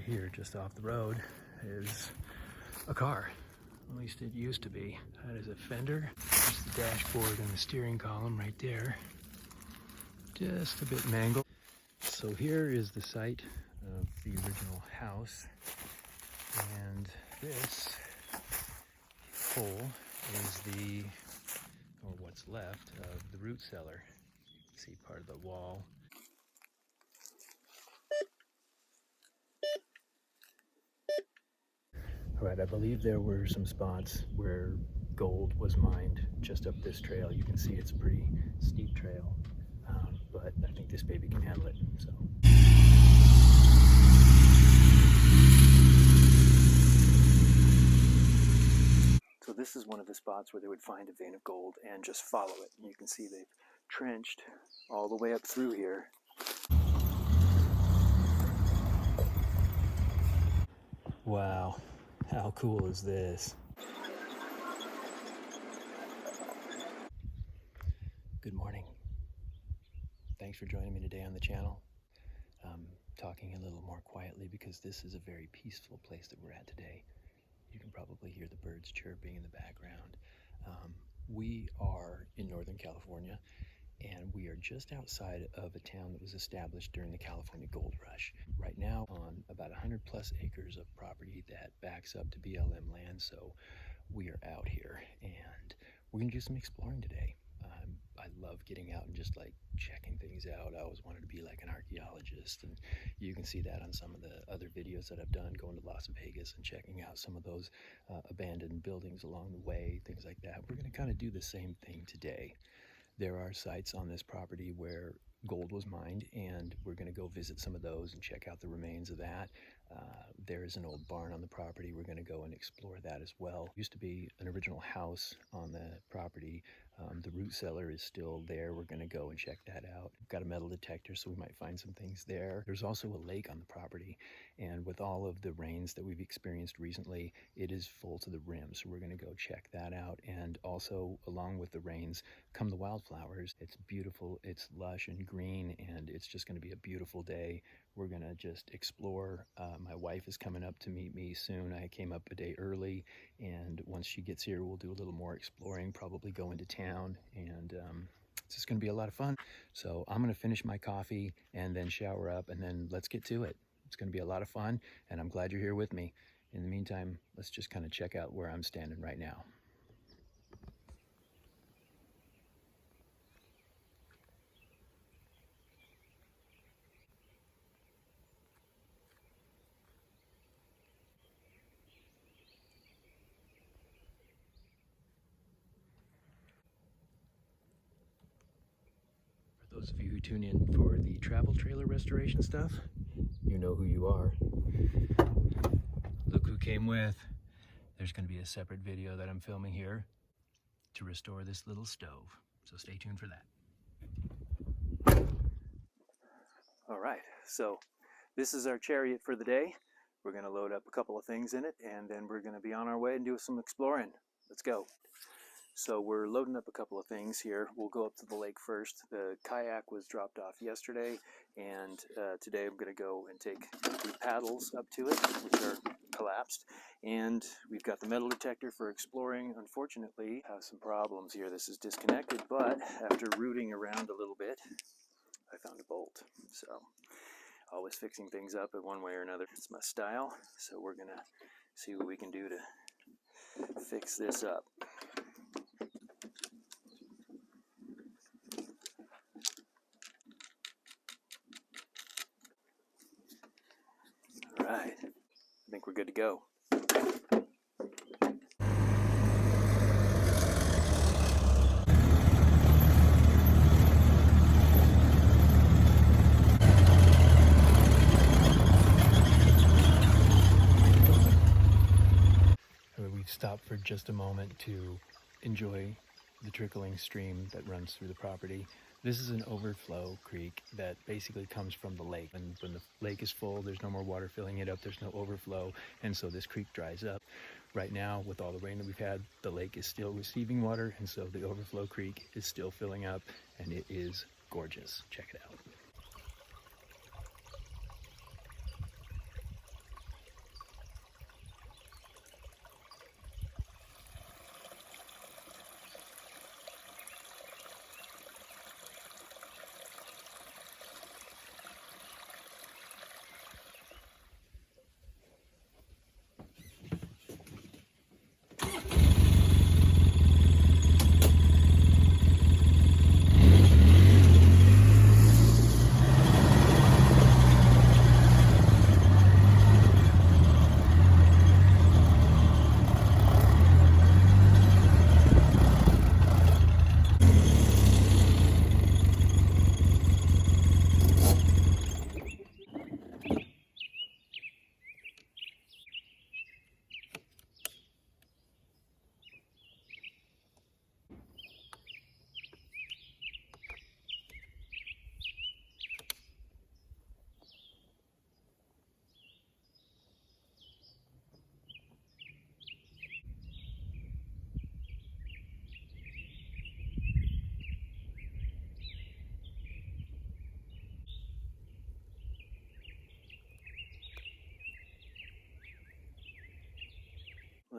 here just off the road is a car. At least it used to be. That is a fender. There's the dashboard and the steering column right there. Just a bit mangled. So here is the site of the original house. And this hole is the, or what's left of the root cellar. You can see part of the wall. All right, I believe there were some spots where gold was mined just up this trail. You can see it's a pretty steep trail, but I think this baby can handle it. So this is one of the spots where they would find a vein of gold and just follow it. You can see they've trenched all the way up through here. Wow. How cool is this? Good morning. Thanks for joining me today on the channel. I'm talking a little more quietly because this is a very peaceful place that we're at today. You can probably hear the birds chirping in the background. We are in Northern California, and we are just outside of a town that was established during the California Gold Rush. Right now on about 100 plus acres of property that backs up to BLM land, so we are out here and we're gonna do some exploring today. I love getting out and just like checking things out. I always wanted to be like an archaeologist, and you can see that on some of the other videos that I've done, going to Las Vegas and checking out some of those abandoned buildings along the way, things like that. We're gonna kind of do the same thing today. There are sites on this property where gold was mined, and we're going to go visit some of those and check out the remains of that. There is an old barn on the property. We're going to go and explore that as well. Used to be an original house on the property. The root cellar is still there. We're going to go and check that out. We've got a metal detector, so we might find some things there. There's also a lake on the property, and with all of the rains that we've experienced recently, it is full to the rim, so we're going to go check that out. And also, along with the rains come the wildflowers. It's beautiful, it's lush and green, and it's just going to be a beautiful day. We're going to just explore. My wife is coming up to meet me soon. I came up a day early, and once she gets here, we'll do a little more exploring, probably go into town, and it's just going to be a lot of fun. So I'm going to finish my coffee and then shower up, and then let's get to it. It's going to be a lot of fun, and I'm glad you're here with me. In the meantime, let's just kind of check out where I'm standing right now. Those of you who tune in for the travel trailer restoration stuff, you know who you are. Look who came with. There's going to be a separate video that I'm filming here to restore this little stove, so stay tuned for that. All right, so this is our chariot for the day. We're going to load up a couple of things in it, and then we're going to be on our way and do some exploring. Let's go. So we're loading up a couple of things here. We'll go up to the lake first. The kayak was dropped off yesterday, and today I'm going to go and take the paddles up to it, which are collapsed. And we've got the metal detector for exploring. Unfortunately, have some problems here. This is disconnected, but after rooting around a little bit, I found a bolt. So always fixing things up in one way or another. It's my style. So we're going to see what we can do to fix this up. Right, I think we're good to go. We've stopped for just a moment to enjoy the trickling stream that runs through the property. This is an overflow creek that basically comes from the lake. And when the lake is full, there's no more water filling it up, there's no overflow, and so this creek dries up. Right now, with all the rain that we've had, the lake is still receiving water, and so the overflow creek is still filling up, and it is gorgeous. Check it out.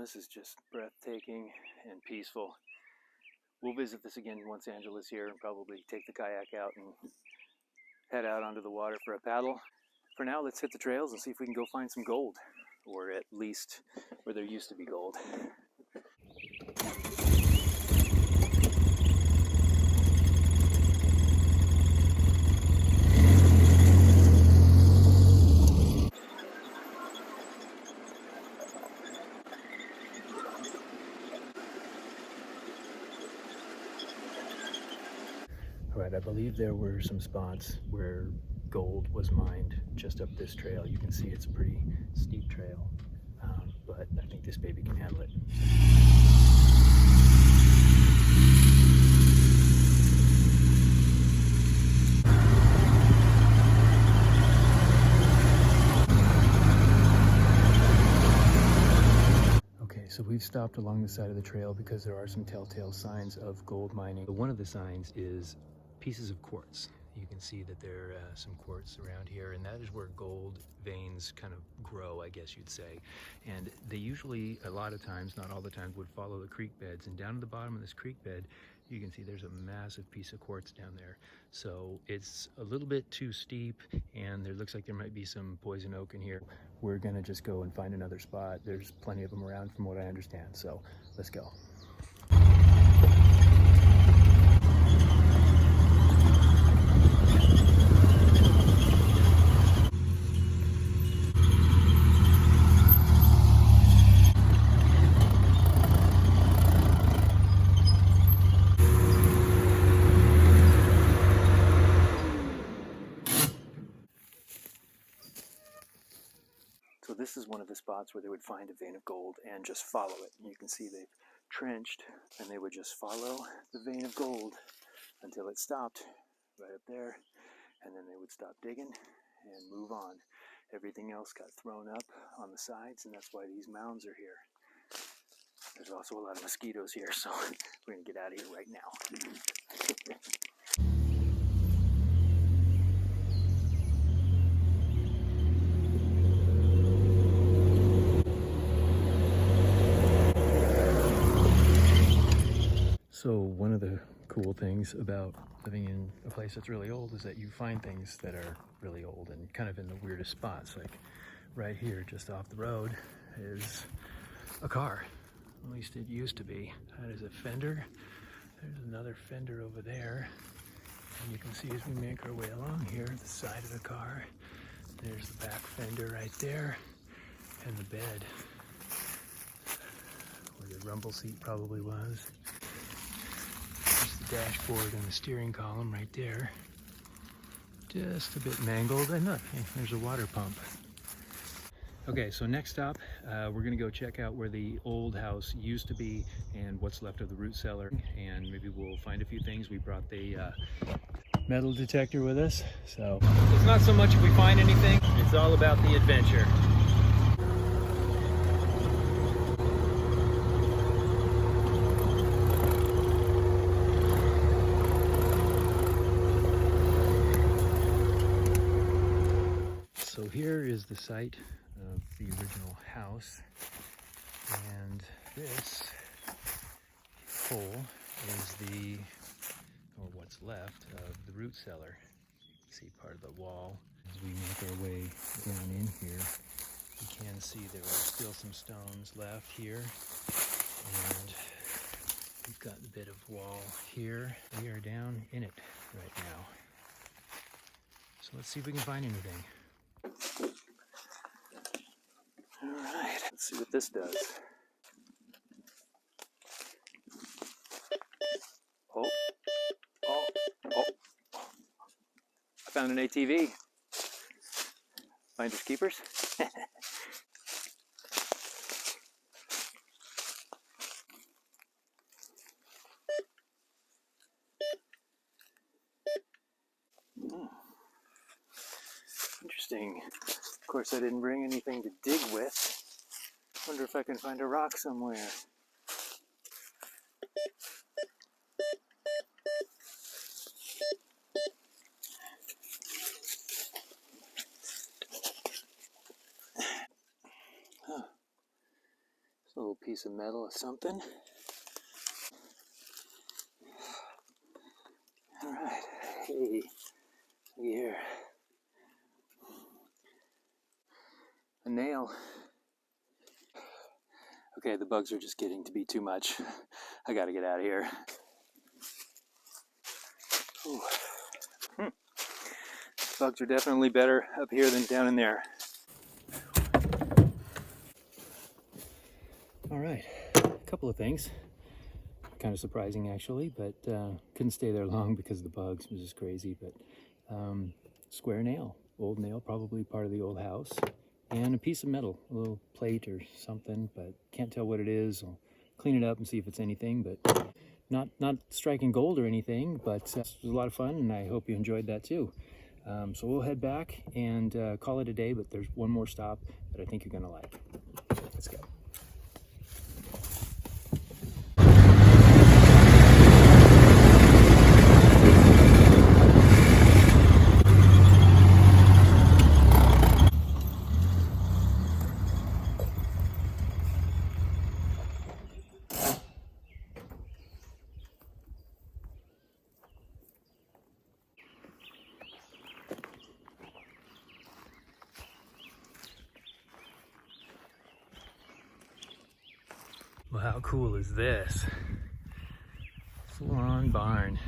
This is just breathtaking and peaceful. We'll visit this again once Angela's here and probably take the kayak out and head out onto the water for a paddle. For now, let's hit the trails and see if we can go find some gold, or at least where there used to be gold. All right, I believe there were some spots where gold was mined just up this trail. You can see it's a pretty steep trail, but I think this baby can handle it. Okay, so we've stopped along the side of the trail because there are some telltale signs of gold mining. One of the signs is pieces of quartz. You can see that there are some quartz around here, and that is where gold veins kind of grow, I guess you'd say. And they usually, a lot of times, not all the time, would follow the creek beds. And down at the bottom of this creek bed, you can see there's a massive piece of quartz down there. So it's a little bit too steep, and there looks like there might be some poison oak in here. We're gonna just go and find another spot. There's plenty of them around from what I understand, so let's go. So this is one of the spots where they would find a vein of gold and just follow it. You can see they've trenched, and they would just follow the vein of gold until it stopped right up there, and then they would stop digging and move on. Everything else got thrown up on the sides, and that's why these mounds are here. There's also a lot of mosquitoes here, so we're gonna get out of here right now. So one of the cool things about living in a place that's really old is that you find things that are really old and kind of in the weirdest spots. Like right here, just off the road, is a car. At least it used to be. That is a fender. There's another fender over there. And you can see as we make our way along here, the side of the car. There's the back fender right there, and the bed, where the rumble seat probably was. Dashboard and the steering column right there, just a bit mangled, and look, there's a water pump. Okay, so next stop, we're gonna go check out where the old house used to be and what's left of the root cellar, and maybe we'll find a few things. We brought the metal detector with us, so it's not so much if we find anything, it's all about the adventure. So here is the site of the original house, and this hole is or what's left of the root cellar. You can see part of the wall. As we make our way down in here, you can see there are still some stones left here, and we've got a bit of wall here. We are down in it right now. So let's see if we can find anything. All right, let's see what this does. Oh, oh, oh. I found an ATV. Finders keepers. Interesting. Of course, I didn't bring anything to dig with. Wonder if I can find a rock somewhere. Huh. There's a little piece of metal or something. All right, hey, here. A nail. Okay, the bugs are just getting to be too much. I gotta get out of here. Bugs are definitely better up here than down in there. All right, a couple of things. Kind of surprising actually, but couldn't stay there long because of the bugs. It was just crazy, but square nail, old nail, probably part of the old house, and a piece of metal, a little plate or something, but can't tell what it is. I'll clean it up and see if it's anything, but not striking gold or anything, but it was a lot of fun, and I hope you enjoyed that too. So we'll head back and call it a day, but there's one more stop that I think you're gonna like. Let's go. Well, how cool is this? Full-on barn.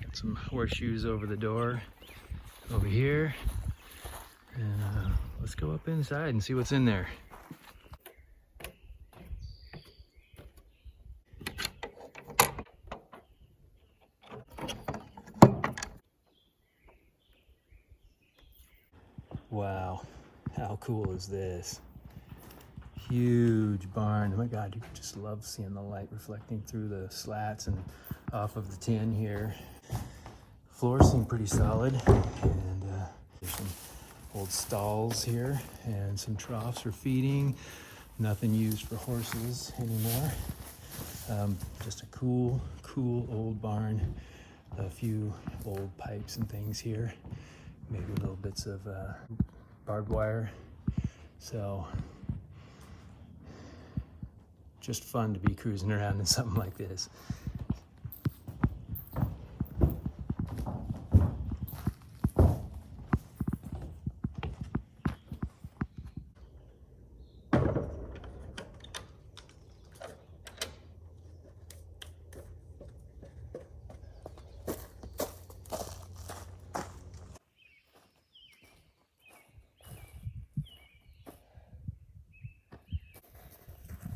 Got some horseshoes over the door over here. And let's go up inside and see what's in there. Wow, how cool is this? Huge barn. Oh my God, you just love seeing the light reflecting through the slats and off of the tin here. Floors seem pretty solid, and there's some old stalls here and some troughs for feeding. Nothing used for horses anymore. Just a cool old barn. A few old pipes and things here. Maybe little bits of barbed wire. So just fun to be cruising around in something like this.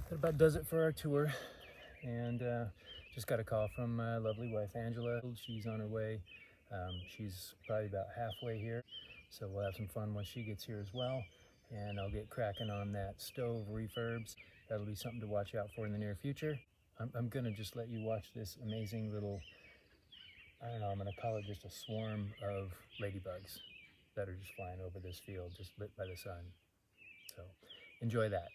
That about does it for our tour, and just got a call from my lovely wife Angela. She's on her way. She's probably about halfway here, so we'll have some fun once she gets here as well, and I'll get cracking on that stove refurbs. That'll be something to watch out for in the near future. I'm gonna just let you watch this amazing little, I don't know, I'm gonna call it just a swarm of ladybugs that are just flying over this field, just lit by the sun. So enjoy that.